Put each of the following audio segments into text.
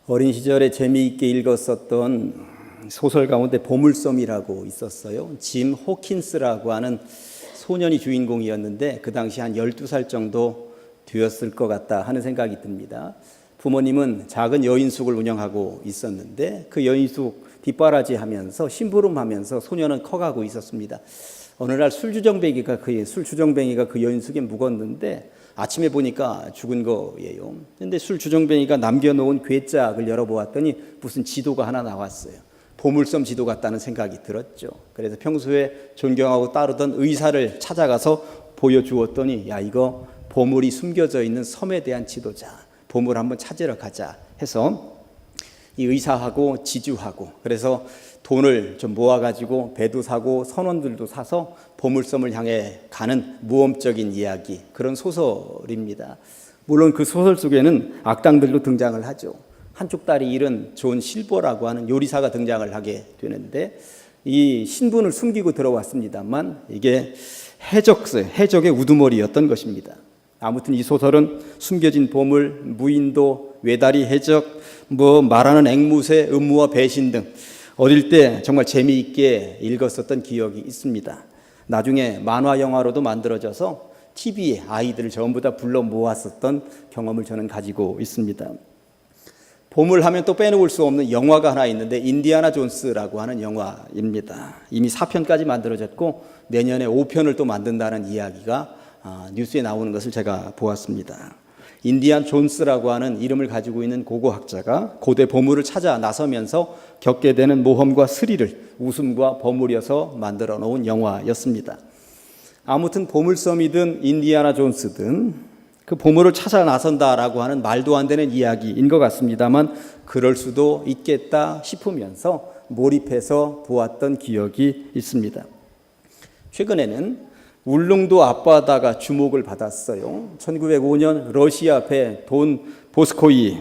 어린 시절에 재미있게 읽었었던 소설 가운데 보물섬이라고 있었어요. 짐 호킨스라고 하는 소년이 주인공이었는데 그 당시 한 12살 정도 되었을 것 같다 하는 생각이 듭니다. 부모님은 작은 여인숙을 운영하고 있었는데 그 여인숙 뒷바라지하면서 심부름하면서 소년은 커가고 있었습니다. 어느 날 술주정뱅이가 그 여인숙에 묵었는데 아침에 보니까 죽은 거예요. 그런데 술주정뱅이가 남겨놓은 괴짝을 열어보았더니 무슨 지도가 하나 나왔어요. 보물섬 지도 같다는 생각이 들었죠. 그래서 평소에 존경하고 따르던 의사를 찾아가서 보여주었더니 야, 이거 보물이 숨겨져 있는 섬에 대한 지도자, 보물 한번 찾으러 가자 해서 이 의사하고 지주하고 그래서 돈을 좀 모아가지고 배도 사고 선원들도 사서 보물섬을 향해 가는 모험적인 이야기, 그런 소설입니다. 물론 그 소설 속에는 악당들도 등장을 하죠. 한쪽 다리 잃은 존 실버라고 하는 요리사가 등장을 하게 되는데 이 신분을 숨기고 들어왔습니다만 이게 해적의 우두머리였던 것입니다. 아무튼 이 소설은 숨겨진 보물, 무인도, 외다리 해적, 말하는 앵무새, 음모와 배신 등 어릴 때 정말 재미있게 읽었었던 기억이 있습니다. 나중에 만화 영화로도 만들어져서 TV에 아이들을 전부 다 불러 모았었던 경험을 저는 가지고 있습니다. 보물하면 또 빼놓을 수 없는 영화가 하나 있는데 인디아나 존스라고 하는 영화입니다. 이미 4편까지 만들어졌고 내년에 5편을 또 만든다는 이야기가 뉴스에 나오는 것을 제가 보았습니다. 인디안 존스라고 하는 이름을 가지고 있는 고고학자가 고대 보물을 찾아 나서면서 겪게 되는 모험과 스릴을 웃음과 버무려서 만들어 놓은 영화였습니다. 아무튼 보물섬이든 인디아나 존스든 그 보물을 찾아 나선다라고 하는 말도 안 되는 이야기인 것 같습니다만 그럴 수도 있겠다 싶으면서 몰입해서 보았던 기억이 있습니다. 최근에는 울릉도 앞바다가 주목을 받았어요. 1905년 러시아 배 돈 스코이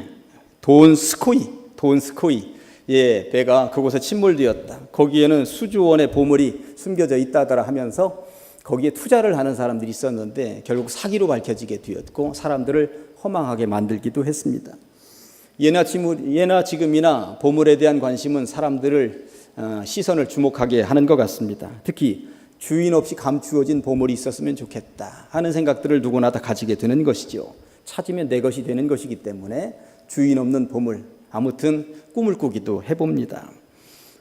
배가 그곳에 침몰되었다. 거기에는 수조원의 보물이 숨겨져 있다더라 하면서 거기에 투자를 하는 사람들이 있었는데 결국 사기로 밝혀지게 되었고 사람들을 허망하게 만들기도 했습니다. 예나 지금이나 보물에 대한 관심은 사람들을 시선을 주목하게 하는 것 같습니다. 특히 주인 없이 감추어진 보물이 있었으면 좋겠다 하는 생각들을 누구나 다 가지게 되는 것이죠. 찾으면 내 것이 되는 것이기 때문에 주인 없는 보물, 아무튼 꿈을 꾸기도 해봅니다.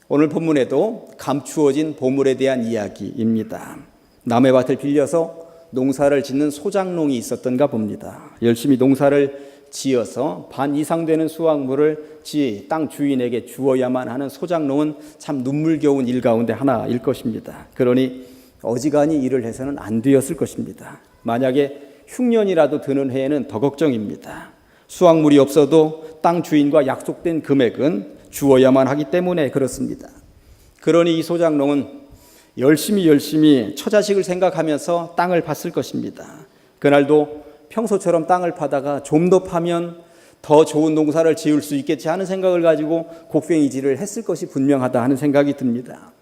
오늘 본문에도 감추어진 보물에 대한 이야기입니다. 남의 밭을 빌려서 농사를 짓는 소작농이 있었던가 봅니다. 열심히 농사를 지어서 반 이상 되는 수확물을 땅 주인에게 주어야만 하는 소작농은 참 눈물겨운 일 가운데 하나일 것입니다. 그러니 어지간히 일을 해서는 안 되었을 것입니다. 만약에 흉년이라도 드는 해에는 더 걱정입니다. 수확물이 없어도 땅 주인과 약속된 금액은 주어야만 하기 때문에 그렇습니다. 그러니 이 소작농은 열심히 처자식을 생각하면서 땅을 팠을 것입니다. 그날도 평소처럼 땅을 파다가 좀 더 파면 더 좋은 농사를 지을 수 있겠지 하는 생각을 가지고 곡괭이질을 했을 것이 분명하다 하는 생각이 듭니다.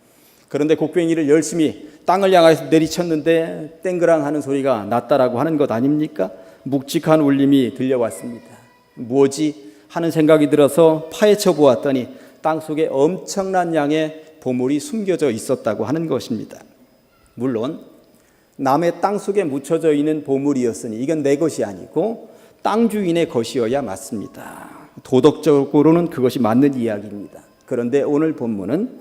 그런데 곡괭이를 열심히 땅을 향해서 내리쳤는데 땡그랑 하는 소리가 났다라고 하는 것 아닙니까? 묵직한 울림이 들려왔습니다. 뭐지? 하는 생각이 들어서 파헤쳐 보았더니 땅속에 엄청난 양의 보물이 숨겨져 있었다고 하는 것입니다. 물론 남의 땅 속에 묻혀져 있는 보물이었으니 이건 내 것이 아니고 땅 주인의 것이어야 맞습니다. 도덕적으로는 그것이 맞는 이야기입니다. 그런데 오늘 본문은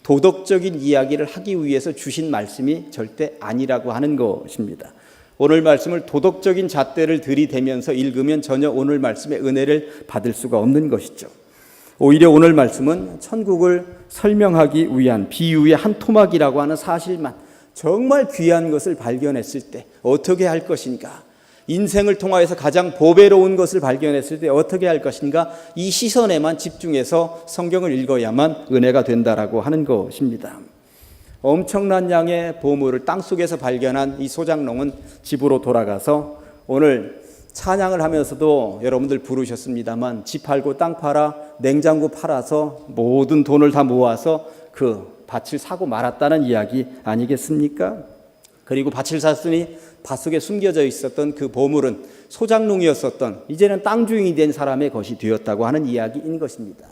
도덕적인 이야기를 하기 위해서 주신 말씀이 절대 아니라고 하는 것입니다. 오늘 말씀을 도덕적인 잣대를 들이대면서 읽으면 전혀 오늘 말씀의 은혜를 받을 수가 없는 것이죠. 오히려 오늘 말씀은 천국을 설명하기 위한 비유의 한 토막이라고 하는 사실만, 정말 귀한 것을 발견했을 때 어떻게 할 것인가, 인생을 통하여서 가장 보배로운 것을 발견했을 때 어떻게 할 것인가, 이 시선에만 집중해서 성경을 읽어야만 은혜가 된다라고 하는 것입니다. 엄청난 양의 보물을 땅속에서 발견한 이 소작농은 집으로 돌아가서 오늘 찬양을 하면서도 여러분들 부르셨습니다만 집 팔고 땅 팔아 냉장고 팔아서 모든 돈을 다 모아서 그 밭을 사고 말았다는 이야기 아니겠습니까? 그리고 밭을 샀으니 밭 속에 숨겨져 있었던 그 보물은 소작농이었었던 이제는 땅 주인이 된 사람의 것이 되었다고 하는 이야기인 것입니다.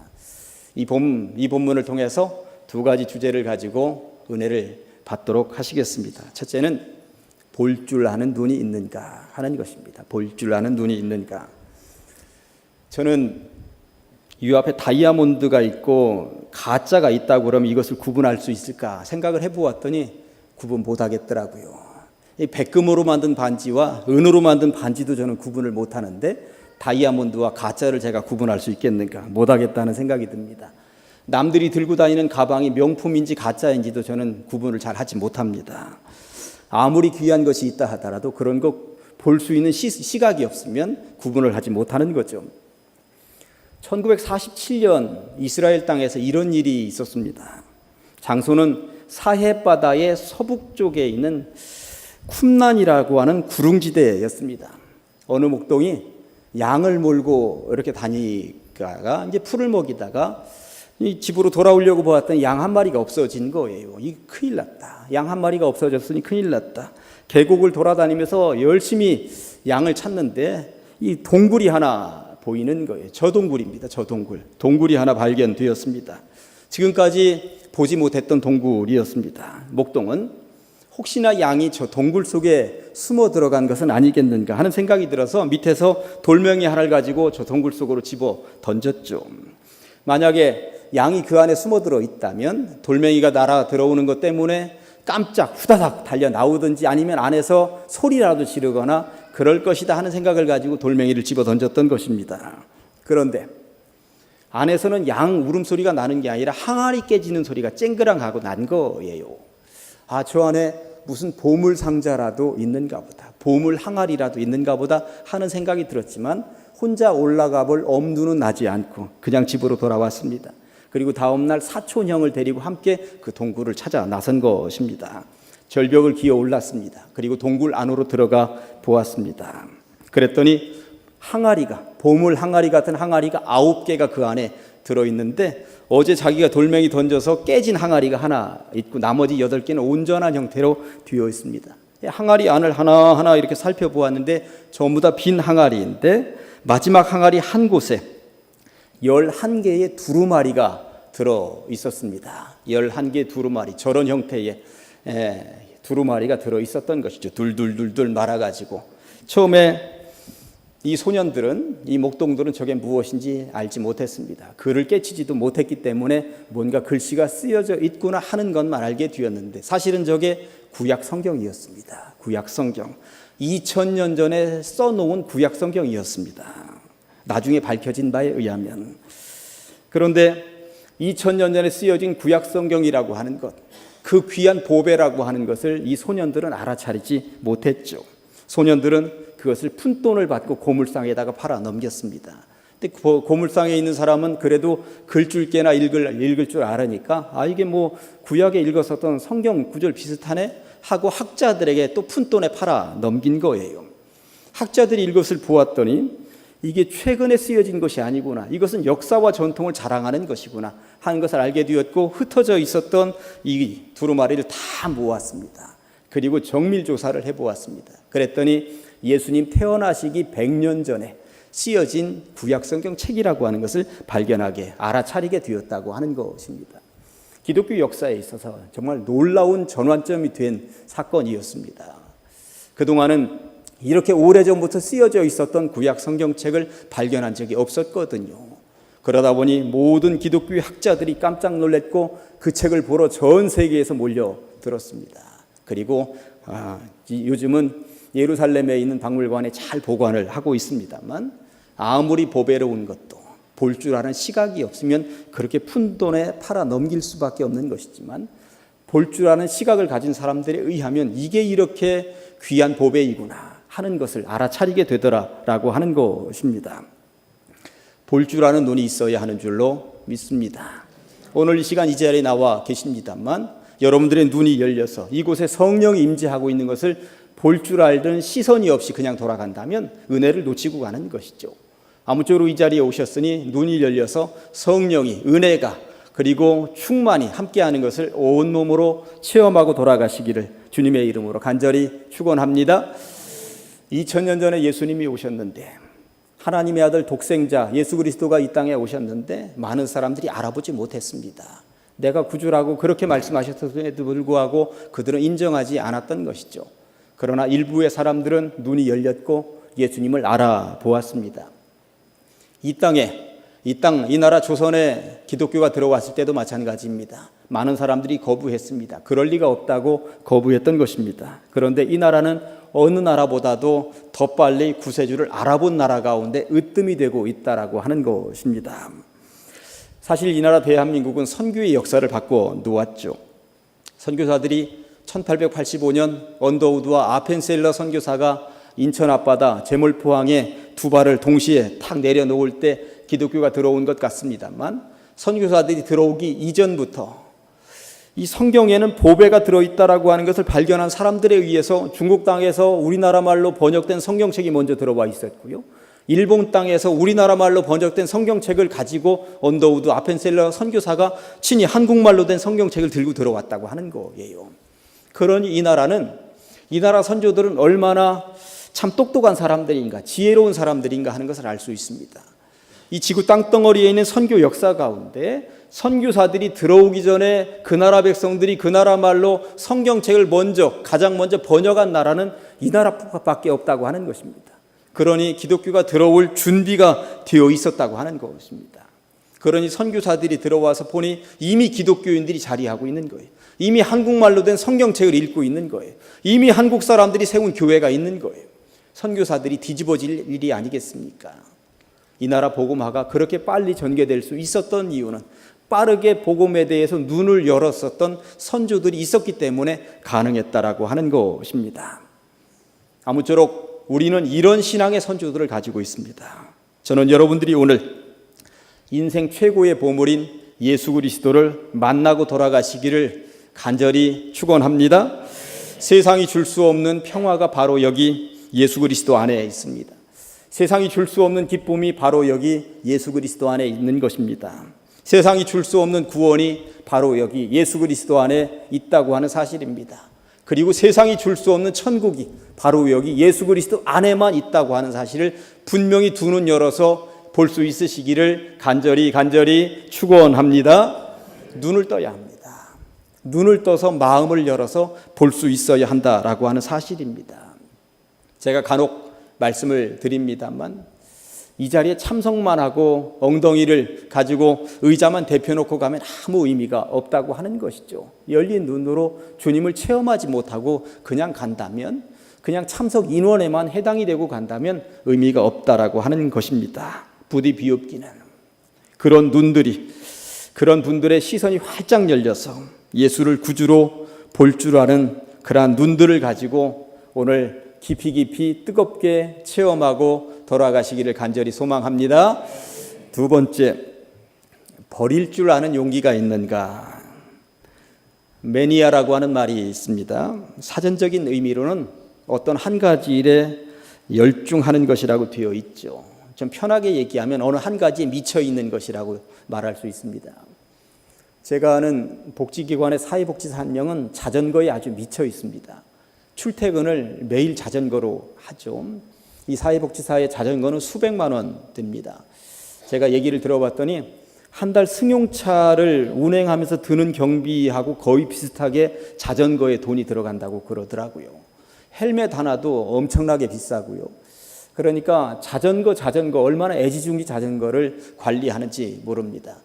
이 본문을 통해서 두 가지 주제를 가지고 은혜를 받도록 하시겠습니다. 첫째는 볼 줄 아는 눈이 있는가 하는 것입니다. 볼 줄 아는 눈이 있는가. 저는 이 앞에 다이아몬드가 있고 가짜가 있다고 그러면 이것을 구분할 수 있을까 생각을 해보았더니 구분 못하겠더라고요. 이 백금으로 만든 반지와 은으로 만든 반지도 저는 구분을 못하는데 다이아몬드와 가짜를 제가 구분할 수 있겠는가? 못하겠다는 생각이 듭니다. 남들이 들고 다니는 가방이 명품인지 가짜인지도 저는 구분을 잘 하지 못합니다. 아무리 귀한 것이 있다 하더라도 그런 거 볼 수 있는 시각이 없으면 구분을 하지 못하는 거죠. 1947년 이스라엘 땅에서 이런 일이 있었습니다. 장소는 사해 바다의 서북 쪽에 있는 쿰란이라고 하는 구릉지대였습니다. 어느 목동이 양을 몰고 이렇게 다니다가 이제 풀을 먹이다가 이 집으로 돌아오려고 보았더니 양 한 마리가 없어진 거예요. 이 큰일 났다. 양 한 마리가 없어졌으니 큰일 났다. 계곡을 돌아다니면서 열심히 양을 찾는데 이 동굴이 하나 보이는 거예요. 저 동굴입니다. 저 동굴. 동굴이 하나 발견되었습니다. 지금까지 보지 못했던 동굴이었습니다. 목동은 혹시나 양이 저 동굴 속에 숨어 들어간 것은 아니겠는가 하는 생각이 들어서 밑에서 돌멩이 하나를 가지고 저 동굴 속으로 집어 던졌죠. 만약에 양이 그 안에 숨어 들어 있다면 돌멩이가 날아 들어오는 것 때문에 깜짝 후다닥 달려 나오든지 아니면 안에서 소리라도 지르거나 그럴 것이다 하는 생각을 가지고 돌멩이를 집어 던졌던 것입니다. 그런데 안에서는 양 울음소리가 나는 게 아니라 항아리 깨지는 소리가 쨍그랑하고 난 거예요. 아, 저 안에 무슨 보물 상자라도 있는가 보다, 보물 항아리라도 있는가 보다 하는 생각이 들었지만 혼자 올라가 볼 엄두는 나지 않고 그냥 집으로 돌아왔습니다. 그리고 다음날 사촌형을 데리고 함께 그 동굴을 찾아 나선 것입니다. 절벽을 기어 올랐습니다. 그리고 동굴 안으로 들어가 보았습니다. 그랬더니 항아리가, 보물 항아리 같은 항아리가 9개가 그 안에 들어있는데 어제 자기가 돌멩이 던져서 깨진 항아리가 하나 있고 나머지 8개는 온전한 형태로 되어 있습니다. 항아리 안을 하나하나 이렇게 살펴보았는데 전부 다 빈 항아리인데 마지막 항아리 한 곳에 11개의 두루마리가 들어 있었습니다. 11개 두루마리, 저런 형태의 두루마리가 들어 있었던 것이죠. 둘둘둘둘 말아가지고. 처음에 이 소년들은, 이 목동들은 저게 무엇인지 알지 못했습니다. 글을 깨치지도 못했기 때문에 뭔가 글씨가 쓰여져 있구나 하는 것만 알게 되었는데 사실은 저게 구약 성경이었습니다. 구약 성경. 2000년 전에 써놓은 구약 성경이었습니다. 나중에 밝혀진 바에 의하면. 그런데 2000년 전에 쓰여진 구약 성경이라고 하는 것, 그 귀한 보배라고 하는 것을 이 소년들은 알아차리지 못했죠. 소년들은 그것을 푼돈을 받고 고물상에다가 팔아 넘겼습니다. 근데 고물상에 있는 사람은 그래도 글줄께나 읽을 줄 알으니까 이게 뭐 구약에 읽었었던 성경 구절 비슷하네 하고 학자들에게 또 푼돈에 팔아 넘긴 거예요. 학자들이 이것을 보았더니 이게 최근에 쓰여진 것이 아니구나, 이것은 역사와 전통을 자랑하는 것이구나 하는 것을 알게 되었고 흩어져 있었던 이 두루마리를 다 모았습니다. 그리고 정밀 조사를 해보았습니다. 그랬더니 예수님 태어나시기 100년 전에 쓰여진 구약 성경 책이라고 하는 것을 발견하게, 알아차리게 되었다고 하는 것입니다. 기독교 역사에 있어서 정말 놀라운 전환점이 된 사건이었습니다. 그동안은 이렇게 오래전부터 쓰여져 있었던 구약 성경책을 발견한 적이 없었거든요. 그러다 보니 모든 기독교 학자들이 깜짝 놀랐고 그 책을 보러 전 세계에서 몰려들었습니다. 그리고 요즘은 예루살렘에 있는 박물관에 잘 보관을 하고 있습니다만 아무리 보배로운 것도 볼 줄 아는 시각이 없으면 그렇게 푼돈에 팔아 넘길 수밖에 없는 것이지만 볼 줄 아는 시각을 가진 사람들에 의하면 이게 이렇게 귀한 보배이구나 하는 것을 알아차리게 되더라라고 하는 것입니다. 볼 줄 아는 눈이 있어야 하는 줄로 믿습니다. 오늘 이 시간 이 자리에 나와 계십니다만 여러분들의 눈이 열려서 이곳에 성령이 임재하고 있는 것을 볼 줄 알던 시선이 없이 그냥 돌아간다면 은혜를 놓치고 가는 것이죠. 아무쪼록 이 자리에 오셨으니 눈이 열려서 성령이, 은혜가 그리고 충만히 함께하는 것을 온몸으로 체험하고 돌아가시기를 주님의 이름으로 간절히 축원합니다. 2000년 전에 예수님이 오셨는데, 하나님의 아들 독생자 예수 그리스도가 이 땅에 오셨는데 많은 사람들이 알아보지 못했습니다. 내가 구주라고 그렇게 말씀하셨음에도 불구하고 그들은 인정하지 않았던 것이죠. 그러나 일부의 사람들은 눈이 열렸고 예수님을 알아보았습니다. 이 나라 조선에 기독교가 들어왔을 때도 마찬가지입니다. 많은 사람들이 거부했습니다. 그럴 리가 없다고 거부했던 것입니다. 그런데 이 나라는 어느 나라보다도 더 빨리 구세주를 알아본 나라 가운데 으뜸이 되고 있다라고 하는 것입니다. 사실 이 나라 대한민국은 선교의 역사를 바꿔 놓았죠. 선교사들이 1885년 언더우드와 아펜셀러 선교사가 인천 앞바다 제몰포항에 두 발을 동시에 탁 내려놓을 때 기독교가 들어온 것 같습니다만, 선교사들이 들어오기 이전부터 이 성경에는 보배가 들어있다라고 하는 것을 발견한 사람들에 의해서 중국 땅에서 우리나라 말로 번역된 성경책이 먼저 들어와 있었고요. 일본 땅에서 우리나라 말로 번역된 성경책을 가지고 언더우드 아펜셀러 선교사가 친히 한국말로 된 성경책을 들고 들어왔다고 하는 거예요. 그러니 이 나라 선조들은 얼마나 참 똑똑한 사람들인가, 지혜로운 사람들인가 하는 것을 알 수 있습니다. 이 지구 땅덩어리에 있는 선교 역사 가운데 선교사들이 들어오기 전에 그 나라 백성들이 그 나라 말로 성경책을 가장 먼저 번역한 나라는 이 나라밖에 없다고 하는 것입니다. 그러니 기독교가 들어올 준비가 되어 있었다고 하는 것입니다. 그러니 선교사들이 들어와서 보니 이미 기독교인들이 자리하고 있는 거예요. 이미 한국말로 된 성경책을 읽고 있는 거예요. 이미 한국 사람들이 세운 교회가 있는 거예요. 선교사들이 뒤집어질 일이 아니겠습니까? 이 나라 복음화가 그렇게 빨리 전개될 수 있었던 이유는 빠르게 복음에 대해서 눈을 열었었던 선조들이 있었기 때문에 가능했다라고 하는 것입니다. 아무쪼록 우리는 이런 신앙의 선조들을 가지고 있습니다. 저는 여러분들이 오늘 인생 최고의 보물인 예수 그리스도를 만나고 돌아가시기를 간절히 축원합니다. 세상이 줄 수 없는 평화가 바로 여기 예수 그리스도 안에 있습니다. 세상이 줄 수 없는 기쁨이 바로 여기 예수 그리스도 안에 있는 것입니다. 세상이 줄 수 없는 구원이 바로 여기 예수 그리스도 안에 있다고 하는 사실입니다. 그리고 세상이 줄 수 없는 천국이 바로 여기 예수 그리스도 안에만 있다고 하는 사실을 분명히 두 눈 열어서 볼 수 있으시기를 간절히 축원합니다. 눈을 떠야 합니다. 눈을 떠서 마음을 열어서 볼 수 있어야 한다라고 하는 사실입니다. 제가 간혹 말씀을 드립니다만, 이 자리에 참석만 하고 엉덩이를 가지고 의자만 대펴놓고 가면 아무 의미가 없다고 하는 것이죠. 열린 눈으로 주님을 체험하지 못하고 그냥 간다면, 그냥 참석 인원에만 해당이 되고 간다면 의미가 없다라고 하는 것입니다. 부디 비옵기는 그런 분들의 시선이 활짝 열려서 예수를 구주로 볼 줄 아는 그러한 눈들을 가지고 오늘 깊이 뜨겁게 체험하고 돌아가시기를 간절히 소망합니다. 두 번째, 버릴 줄 아는 용기가 있는가? 매니아라고 하는 말이 있습니다. 사전적인 의미로는 어떤 한 가지 일에 열중하는 것이라고 되어 있죠. 좀 편하게 얘기하면 어느 한 가지에 미쳐 있는 것이라고 말할 수 있습니다. 제가 아는 복지기관의 사회복지사 한 명은 자전거에 아주 미쳐 있습니다. 출퇴근을 매일 자전거로 하죠. 이 사회복지사의 자전거는 수백만 원 듭니다. 제가 얘기를 들어봤더니 한 달 승용차를 운행하면서 드는 경비하고 거의 비슷하게 자전거에 돈이 들어간다고 그러더라고요. 헬멧 하나도 엄청나게 비싸고요. 그러니까 자전거 얼마나 애지중지 자전거를 관리하는지 모릅니다.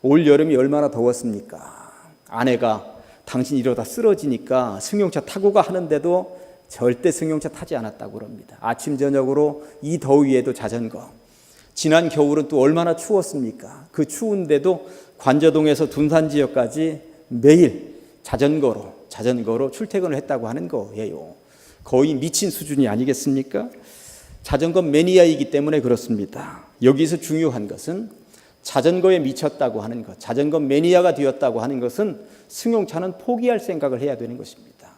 올 여름이 얼마나 더웠습니까? 아내가 당신 이러다 쓰러지니까 승용차 타고 가 하는데도 절대 승용차 타지 않았다고 그럽니다. 아침 저녁으로 이 더위에도 자전거. 지난 겨울은 또 얼마나 추웠습니까? 그 추운데도 관저동에서 둔산 지역까지 매일 자전거로 출퇴근을 했다고 하는 거예요. 거의 미친 수준이 아니겠습니까? 자전거 매니아이기 때문에 그렇습니다. 여기서 중요한 것은 자전거에 미쳤다고 하는 것, 자전거 매니아가 되었다고 하는 것은 승용차는 포기할 생각을 해야 되는 것입니다.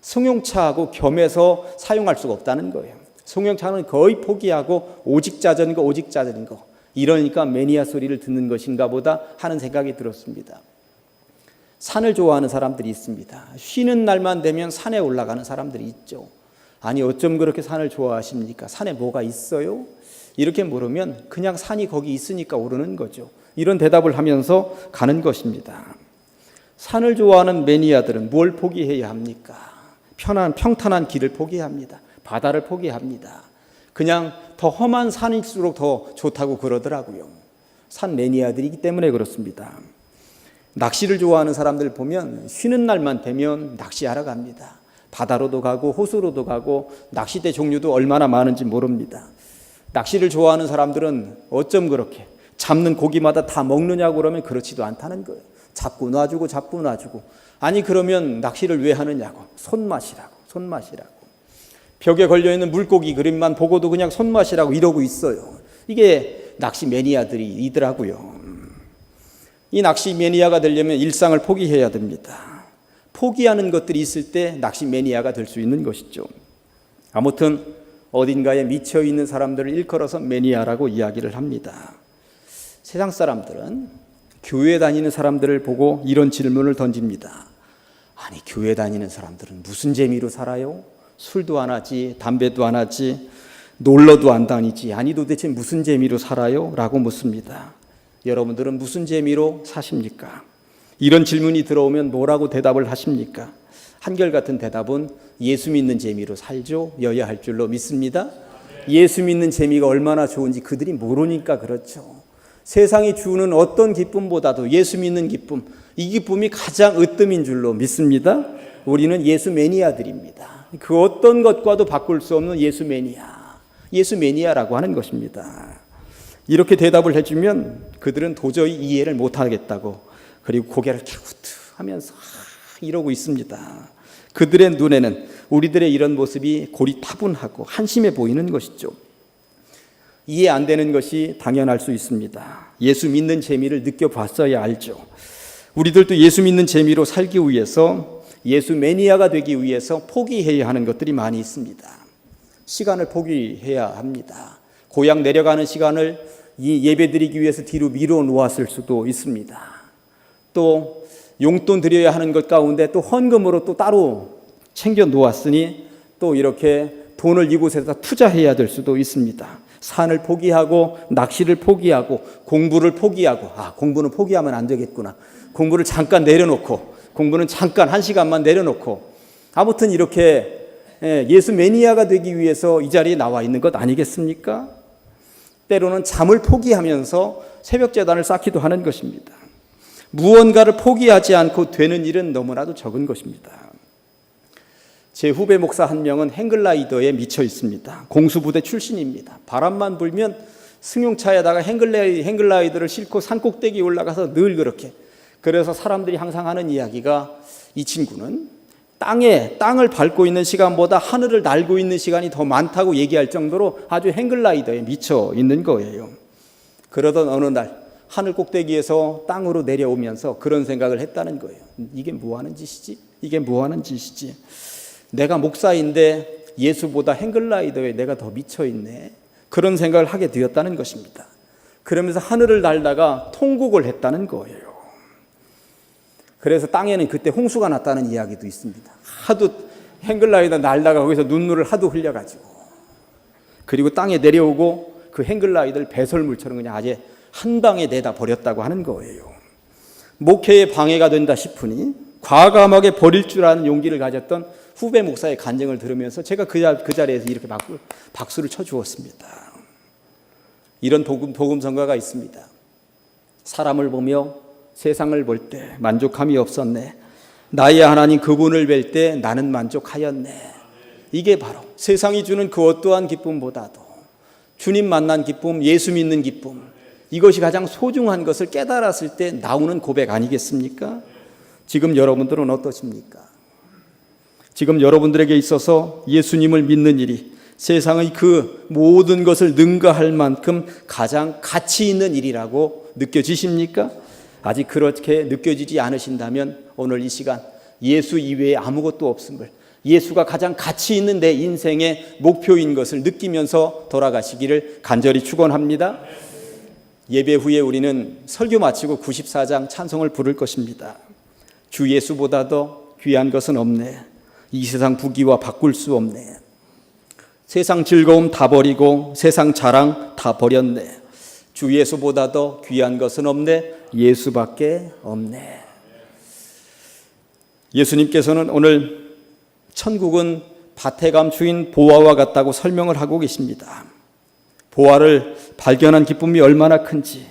승용차하고 겸해서 사용할 수가 없다는 거예요. 승용차는 거의 포기하고 오직 자전거 이러니까 매니아 소리를 듣는 것인가 보다 하는 생각이 들었습니다. 산을 좋아하는 사람들이 있습니다. 쉬는 날만 되면 산에 올라가는 사람들이 있죠. 아니 어쩜 그렇게 산을 좋아하십니까? 산에 뭐가 있어요? 이렇게 물으면 그냥 산이 거기 있으니까 오르는 거죠. 이런 대답을 하면서 가는 것입니다. 산을 좋아하는 매니아들은 뭘 포기해야 합니까? 평탄한 길을 포기합니다. 바다를 포기합니다. 그냥 더 험한 산일수록 더 좋다고 그러더라고요. 산 매니아들이기 때문에 그렇습니다. 낚시를 좋아하는 사람들 보면 쉬는 날만 되면 낚시하러 갑니다. 바다로도 가고 호수로도 가고 낚시대 종류도 얼마나 많은지 모릅니다. 낚시를 좋아하는 사람들은 어쩜 그렇게 잡는 고기마다 다 먹느냐고 그러면 그렇지도 않다는 거예요. 잡고 놔주고 잡고 놔주고. 아니 그러면 낚시를 왜 하느냐고. 손맛이라고. 벽에 걸려있는 물고기 그림만 보고도 그냥 손맛이라고 이러고 있어요. 이게 낚시 매니아들이더라고요. 이 낚시 매니아가 되려면 일상을 포기해야 됩니다. 포기하는 것들이 있을 때 낚시 매니아가 될 수 있는 것이죠. 아무튼 어딘가에 미쳐있는 사람들을 일컬어서 매니아라고 이야기를 합니다. 세상 사람들은 교회 다니는 사람들을 보고 이런 질문을 던집니다. 아니 교회 다니는 사람들은 무슨 재미로 살아요? 술도 안 하지, 담배도 안 하지, 놀러도 안 다니지. 아니 도대체 무슨 재미로 살아요? 라고 묻습니다. 여러분들은 무슨 재미로 사십니까? 이런 질문이 들어오면 뭐라고 대답을 하십니까? 한결같은 대답은 예수 믿는 재미로 살죠. 여야 할 줄로 믿습니다. 예수 믿는 재미가 얼마나 좋은지 그들이 모르니까 그렇죠. 세상이 주는 어떤 기쁨보다도 예수 믿는 기쁨, 이 기쁨이 가장 으뜸인 줄로 믿습니다. 우리는 예수 매니아들입니다. 그 어떤 것과도 바꿀 수 없는 예수 매니아라고 하는 것입니다. 이렇게 대답을 해주면 그들은 도저히 이해를 못하겠다고, 그리고 고개를 갸우뚱하면서 이러고 있습니다. 그들의 눈에는 우리들의 이런 모습이 고리타분하고 한심해 보이는 것이죠. 이해 안 되는 것이 당연할 수 있습니다. 예수 믿는 재미를 느껴봤어야 알죠. 우리들도 예수 믿는 재미로 살기 위해서, 예수 매니아가 되기 위해서 포기해야 하는 것들이 많이 있습니다. 시간을 포기해야 합니다. 고향 내려가는 시간을 이 예배드리기 위해서 뒤로 미뤄 놓았을 수도 있습니다. 또 용돈 드려야 하는 것 가운데 또 헌금으로 또 따로 챙겨 놓았으니 또 이렇게 돈을 이곳에다 투자해야 될 수도 있습니다. 산을 포기하고 낚시를 포기하고 공부를 포기하고, 공부는 포기하면 안 되겠구나. 공부를 잠깐 내려놓고, 공부는 잠깐 1시간만 내려놓고, 아무튼 이렇게 예수 매니아가 되기 위해서 이 자리에 나와 있는 것 아니겠습니까? 때로는 잠을 포기하면서 새벽 제단을 쌓기도 하는 것입니다. 무언가를 포기하지 않고 되는 일은 너무나도 적은 것입니다. 제 후배 목사 한 명은 행글라이더에 미쳐 있습니다. 공수부대 출신입니다. 바람만 불면 승용차에다가 행글라이더를 싣고 산꼭대기에 올라가서 늘 그렇게, 그래서 사람들이 항상 하는 이야기가, 이 친구는 땅을 밟고 있는 시간보다 하늘을 날고 있는 시간이 더 많다고 얘기할 정도로 아주 행글라이더에 미쳐 있는 거예요. 그러던 어느 날 하늘 꼭대기에서 땅으로 내려오면서 그런 생각을 했다는 거예요. 이게 뭐 하는 짓이지? 내가 목사인데 예수보다 행글라이더에 내가 더 미쳐 있네. 그런 생각을 하게 되었다는 것입니다. 그러면서 하늘을 날다가 통곡을 했다는 거예요. 그래서 땅에는 그때 홍수가 났다는 이야기도 있습니다. 하도 행글라이더 날다가 거기서 눈물을 하도 흘려가지고, 그리고 땅에 내려오고 그 행글라이더를 배설물처럼 그냥 아예 한 방에 내다 버렸다고 하는 거예요. 목회에 방해가 된다 싶으니 과감하게 버릴 줄 아는 용기를 가졌던 후배 목사의 간증을 들으면서 제가 그 자리에서 이렇게 박수를 쳐주었습니다. 이런 복음성가가 있습니다. 사람을 보며 세상을 볼 때 만족함이 없었네. 나의 하나님 그분을 뵐 때 나는 만족하였네. 이게 바로 세상이 주는 그 어떠한 기쁨보다도 주님 만난 기쁨, 예수 믿는 기쁨, 이것이 가장 소중한 것을 깨달았을 때 나오는 고백 아니겠습니까? 지금 여러분들은 어떠십니까? 지금 여러분들에게 있어서 예수님을 믿는 일이 세상의 그 모든 것을 능가할 만큼 가장 가치 있는 일이라고 느껴지십니까? 아직 그렇게 느껴지지 않으신다면 오늘 이 시간 예수 이외에 아무것도 없음을, 예수가 가장 가치 있는 내 인생의 목표인 것을 느끼면서 돌아가시기를 간절히 축원합니다. 예배 후에 우리는 설교 마치고 94장 찬송을 부를 것입니다. 주 예수보다 더 귀한 것은 없네. 이 세상 부귀와 바꿀 수 없네. 세상 즐거움 다 버리고 세상 자랑 다 버렸네. 주 예수보다 더 귀한 것은 없네. 예수밖에 없네. 예수님께서는 오늘 천국은 밭에 감추인 보화와 같다고 설명을 하고 계십니다. 보화를 발견한 기쁨이 얼마나 큰지,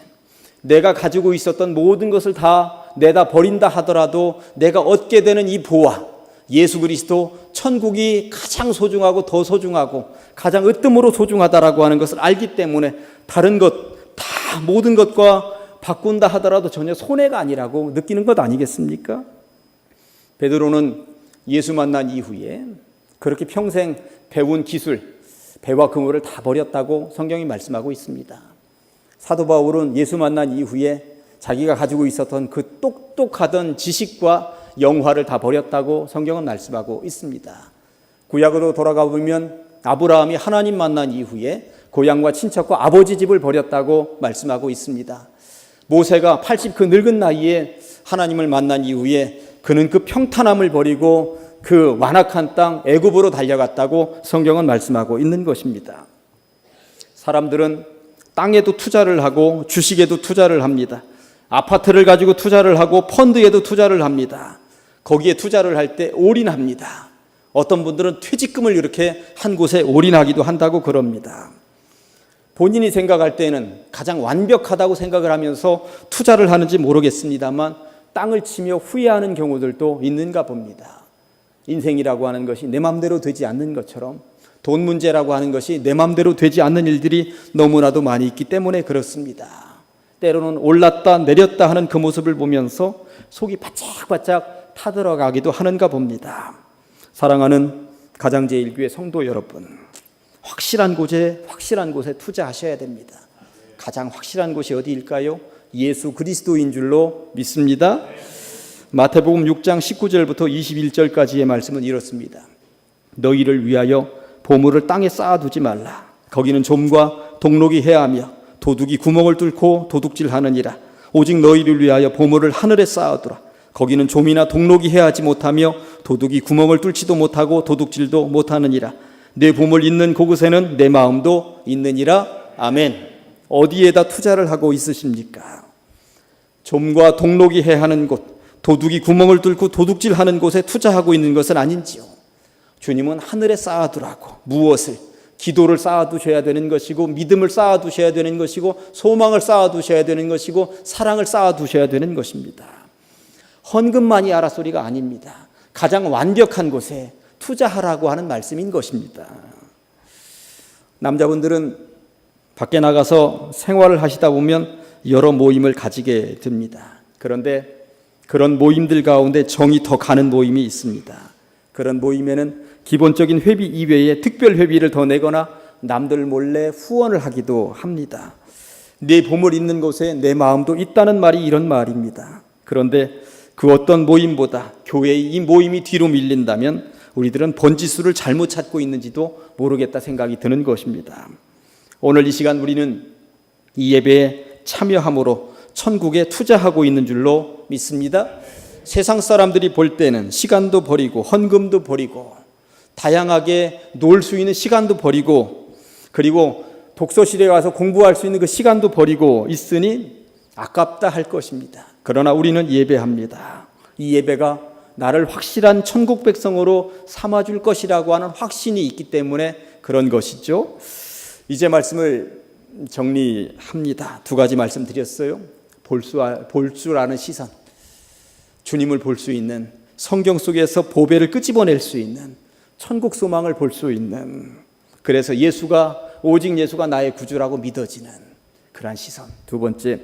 내가 가지고 있었던 모든 것을 다 내다 버린다 하더라도 내가 얻게 되는 이 보화, 예수 그리스도, 천국이 가장 소중하고 더 소중하고 가장 으뜸으로 소중하다라고 하는 것을 알기 때문에 다른 것 다 모든 것과 바꾼다 하더라도 전혀 손해가 아니라고 느끼는 것 아니겠습니까? 베드로는 예수 만난 이후에 그렇게 평생 배운 기술, 배와 그물을 다 버렸다고 성경이 말씀하고 있습니다. 사도 바울은 예수 만난 이후에 자기가 가지고 있었던 그 똑똑하던 지식과 영화를 다 버렸다고 성경은 말씀하고 있습니다. 구약으로 돌아가 보면 아브라함이 하나님 만난 이후에 고향과 친척과 아버지 집을 버렸다고 말씀하고 있습니다. 모세가 80 그 늙은 나이에 하나님을 만난 이후에 그는 그 평탄함을 버리고 그 완악한 땅 애굽으로 달려갔다고 성경은 말씀하고 있는 것입니다. 사람들은 땅에도 투자를 하고 주식에도 투자를 합니다. 아파트를 가지고 투자를 하고 펀드에도 투자를 합니다. 거기에 투자를 할 때 올인합니다. 어떤 분들은 퇴직금을 이렇게 한 곳에 올인하기도 한다고 그럽니다. 본인이 생각할 때는 가장 완벽하다고 생각을 하면서 투자를 하는지 모르겠습니다만 땅을 치며 후회하는 경우들도 있는가 봅니다. 인생이라고 하는 것이 내 맘대로 되지 않는 것처럼 돈 문제라고 하는 것이 내 맘대로 되지 않는 일들이 너무나도 많이 있기 때문에 그렇습니다. 때로는 올랐다 내렸다 하는 그 모습을 보면서 속이 바짝바짝 타들어가기도 하는가 봅니다. 사랑하는 가장제일교회 성도 여러분, 확실한 곳에 투자하셔야 됩니다. 가장 확실한 곳이 어디일까요? 예수 그리스도인 줄로 믿습니다. 마태복음 6장 19절부터 21절까지의 말씀은 이렇습니다. 너희를 위하여 보물을 땅에 쌓아두지 말라. 거기는 좀과 동록이 해하며 도둑이 구멍을 뚫고 도둑질하느니라. 오직 너희를 위하여 보물을 하늘에 쌓아두라. 거기는 좀이나 동록이 해하지 못하며 도둑이 구멍을 뚫지도 못하고 도둑질도 못하느니라. 내 보물 있는 그곳에는 내 마음도 있느니라. 아멘. 어디에다 투자를 하고 있으십니까? 좀과 동록이 해하는 곳, 도둑이 구멍을 뚫고 도둑질하는 곳에 투자하고 있는 것은 아닌지요. 주님은 하늘에 쌓아두라고, 무엇을? 기도를 쌓아두셔야 되는 것이고, 믿음을 쌓아두셔야 되는 것이고, 소망을 쌓아두셔야 되는 것이고, 사랑을 쌓아두셔야 되는 것입니다. 헌금만이 알아소리가 아닙니다. 가장 완벽한 곳에 투자하라고 하는 말씀인 것입니다. 남자분들은 밖에 나가서 생활을 하시다 보면 여러 모임을 가지게 됩니다. 그런데 그런 모임들 가운데 정이 더 가는 모임이 있습니다. 그런 모임에는 기본적인 회비 이외에 특별 회비를 더 내거나 남들 몰래 후원을 하기도 합니다. 내 보물 있는 곳에 내 마음도 있다는 말이 이런 말입니다. 그런데 그 어떤 모임보다 교회의 이 모임이 뒤로 밀린다면 우리들은 번지수를 잘못 찾고 있는지도 모르겠다 생각이 드는 것입니다. 오늘 이 시간 우리는 이 예배에 참여함으로 천국에 투자하고 있는 줄로 믿습니다. 세상 사람들이 볼 때는 시간도 버리고 헌금도 버리고 다양하게 놀 수 있는 시간도 버리고 그리고 독서실에 가서 공부할 수 있는 그 시간도 버리고 있으니 아깝다 할 것입니다. 그러나 우리는 예배합니다. 이 예배가 나를 확실한 천국 백성으로 삼아줄 것이라고 하는 확신이 있기 때문에 그런 것이죠. 이제 말씀을 정리합니다. 두 가지 말씀드렸어요. 볼 줄 아는 시선, 주님을 볼 수 있는, 성경 속에서 보배를 끄집어낼 수 있는, 천국 소망을 볼 수 있는, 그래서 오직 예수가 나의 구주라고 믿어지는 그러한 시선. 두 번째,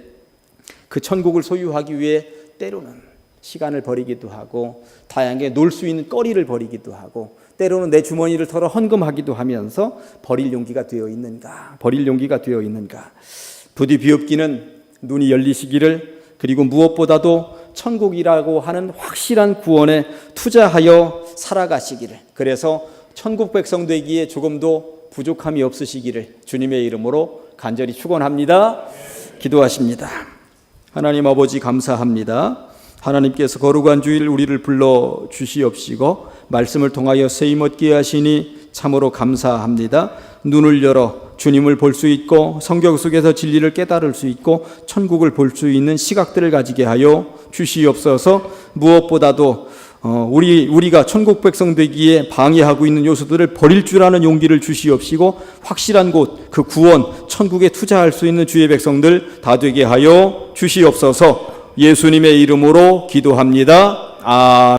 그 천국을 소유하기 위해 때로는 시간을 버리기도 하고 다양하게 놀 수 있는 거리를 버리기도 하고 때로는 내 주머니를 털어 헌금하기도 하면서 버릴 용기가 되어 있는가? 부디 비옵기는 눈이 열리시기를, 그리고 무엇보다도 천국이라고 하는 확실한 구원에 투자하여 살아가시기를, 그래서 천국 백성 되기에 조금도 부족함이 없으시기를 주님의 이름으로 간절히 축원합니다. 기도하십니다. 하나님 아버지 감사합니다. 하나님께서 거룩한 주일 우리를 불러 주시옵시고 말씀을 통하여 세임 얻게 하시니 참으로 감사합니다. 눈을 열어 주님을 볼 수 있고 성경 속에서 진리를 깨달을 수 있고 천국을 볼 수 있는 시각들을 가지게 하여 주시옵소서. 무엇보다도 우리가 천국 백성 되기에 방해하고 있는 요소들을 버릴 줄 아는 용기를 주시옵시고 확실한 곳, 그 구원, 천국에 투자할 수 있는 주의 백성들 다 되게 하여 주시옵소서. 예수님의 이름으로 기도합니다. 아멘.